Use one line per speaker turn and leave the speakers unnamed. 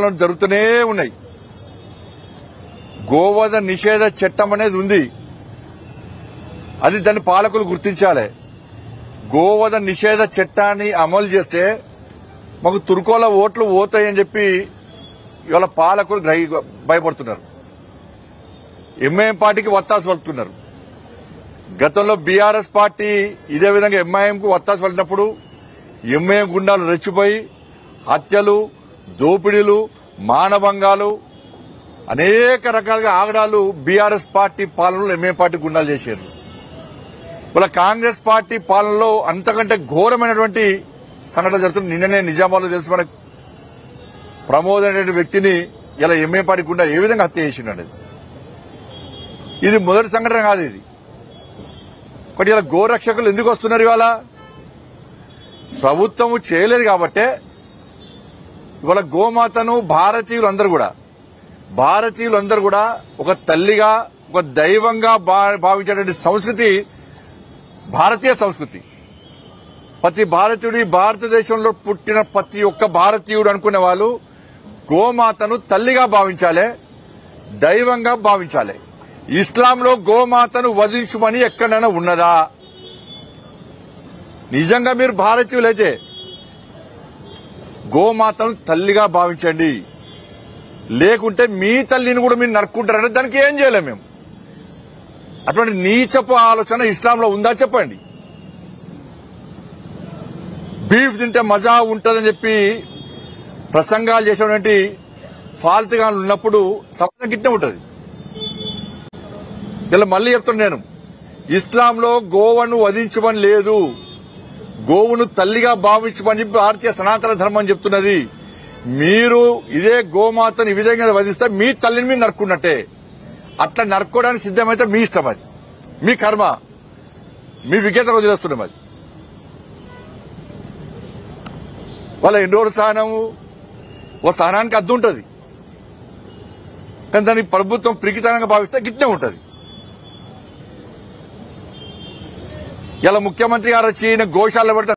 పాలనలు జరుగుతూనే ఉన్నాయి. గోవధ నిషేధ చట్టం అనేది ఉంది, అది దాన్ని పాలకులు గుర్తించాలి. గోవధ నిషేధ చట్టాన్ని అమలు చేస్తే మాకు తుర్కోల ఓట్లు పోతాయని చెప్పి ఇవాళ పాలకులు భయపడుతున్నారు. ఎంఐఎం పార్టీకి వత్తాసు పలుకుతున్నారు. గతంలో బీఆర్ఎస్ పార్టీ ఇదే విధంగా ఎంఐఎంకు వత్తాసు పలికినప్పుడు ఎంఐఎం గుండాలు రెచ్చిపోయి హత్యలు, దోపిడీలు, మానభంగాలు, అనేక రకాలుగా ఆగడాలు బీఆర్ఎస్ పార్టీ పాలనలో ఎంఐఎం పార్టీ గుండాలు చేశారు. ఇవాళ కాంగ్రెస్ పార్టీ పాలనలో అంతకంటే ఘోరమైనటువంటి సంఘటన జరుగుతుంది. నిన్ననే నిజామాబాద్లో తెలుసు మనకు, ప్రమోద్ అనే వ్యక్తిని ఇలా ఎంఐఎం పార్టీ గుండా ఏ విధంగా హత్య చేసిండనేది. ఇది మొదటి సంఘటన కాదు. ఇది ఒకటి. ఇలా గోరక్షకులు ఎందుకు వస్తున్నారు? ఇవాళ ప్రభుత్వము చేయలేదు కాబట్టే ఇవాళ గోమాతను భారతీయులందరూ కూడా ఒక తల్లిగా, ఒక దైవంగా భావించేటువంటి సంస్కృతి భారతీయ సంస్కృతి. ప్రతి భారతీయుడి, భారతదేశంలో పుట్టిన ప్రతి ఒక్క భారతీయుడు అనుకునే వాళ్ళు గోమాతను తల్లిగా భావించాలి, దైవంగా భావించాలి. ఇస్లాంలో గోమాతను వధించుమని ఎక్కడైనా ఉన్నదా? నిజంగా మీరు భారతీయులైతే గోమాతను తల్లిగా భావించండి, లేకుంటే మీ తల్లిని కూడా మీరు నరుక్కుంటారంటే దానికి ఏం చేయలేం మేము. అటువంటి నీచపు ఆలోచన ఇస్లాంలో ఉందా చెప్పండి. బీఫ్ తింటే మజా ఉంటుందని చెప్పి ప్రసంగాలు చేసేటువంటి ఫాల్తుగా ఉన్నప్పుడు సమాజం గిట్టే ఉంటుంది. ఇలా మళ్ళీ చెప్తాను నేను, ఇస్లాంలో గోవును వధించమని లేదు, గోవును తల్లిగా భావించమని భారతీయ సనాతన ధర్మం చెప్తున్నది. మీరు ఇదే గోమాతను ఈ విధంగా వధిస్తే మీ తల్లిని మీరు నరుక్కున్నట్టే. అట్లా నరుక్కోవడానికి సిద్ధమైతే మీ ఇష్టం, అది మీ కర్మ, మీ విజ్ఞత వదిలేస్తున్నాం. అది వాళ్ళ ఎన్ని రోజులు సహనము, ఓ సహనానికి అద్దు ఉంటుంది, కానీ దాన్ని ప్రభుత్వం పిరికితనంగా భావిస్తే గిట్టే ఉంటుంది. ఇలా ముఖ్యమంత్రి గారు వచ్చి గోశాలలో పెడితే